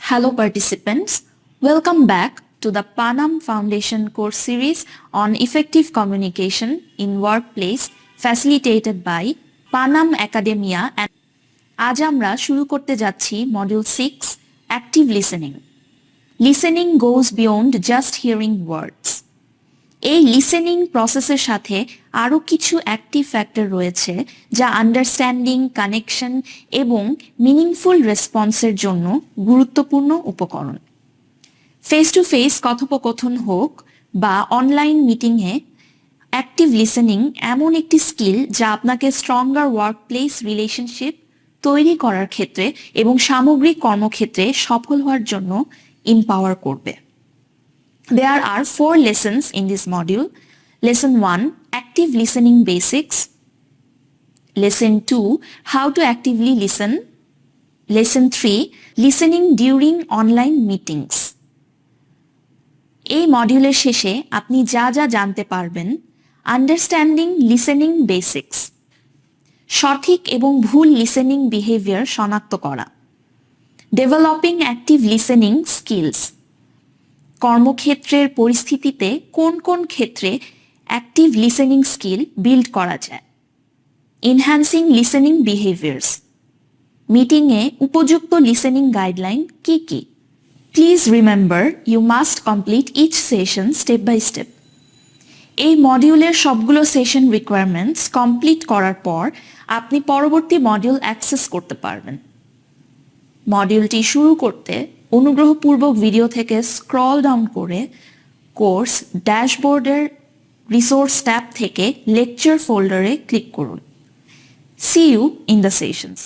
Hello participants, welcome back to the Panam Foundation course series on effective communication in workplace facilitated by Panam Academia and আজ আমরা শুরু করতে যাচ্ছি module 6 active listening. Listening গোজ beyond just hearing ওয়ার্ডস। এই listening প্রসেসের সাথে আরও কিছু অ্যাক্টিভ ফ্যাক্টর রয়েছে যা আন্ডারস্ট্যান্ডিং, কানেকশন এবং মিনিংফুল রেসপন্সের জন্য গুরুত্বপূর্ণ উপকরণ। ফেস টু ফেস কথোপকথন হোক বা অনলাইন মিটিংয়ে অ্যাক্টিভ লিসেনিং এমন একটি স্কিল যা আপনাকে স্ট্রঙ্গার ওয়ার্কপ্লেস রিলেশনশিপ তৈরি করার ক্ষেত্রে এবং সামগ্রিক কর্মক্ষেত্রে সফল হওয়ার জন্য এম্পাওয়ার করবে। There are 4 lessons in this module. Lesson 1, Active Listening Basics. Lesson 2, How to Actively Listen. Lesson 3, Listening During Online Meetings. এই মডিউলের শেষে আপনি যা যা জানতে পারবেন: আন্ডারস্ট্যান্ডিং লিসেনিং বেসিক্স, সঠিক এবং ভুল লিসেনিং বিহেভিয়ার শনাক্ত করা, ডেভেলপিং অ্যাক্টিভ লিসেনিং স্কিলস, কর্মক্ষেত্রের পরিস্থিতিতে কোন কোন ক্ষেত্রে অ্যাক্টিভ লিসেনিং স্কিল বিল্ড করা যায়, এনহ্যান্সিং লিসেনিং বিহেভিয়ার্স, মিটিংয়ে উপযুক্ত লিসেনিং গাইডলাইন কি কি। Please remember you must complete each session step by step. এই মডিউলের সবগুলো সেশন রিকোয়ারমেন্টস কমপ্লিট করার পর আপনি পরবর্তী মডিউল অ্যাক্সেস করতে পারবেন। মডিউলটি শুরু করতে অনুগ্রহপূর্বক ভিডিও থেকে স্ক্রল ডাউন করে কোর্স ড্যাশবোর্ডের রিসোর্স ট্যাব থেকে লেকচার ফোল্ডারে ক্লিক করুন। See you in the sessions.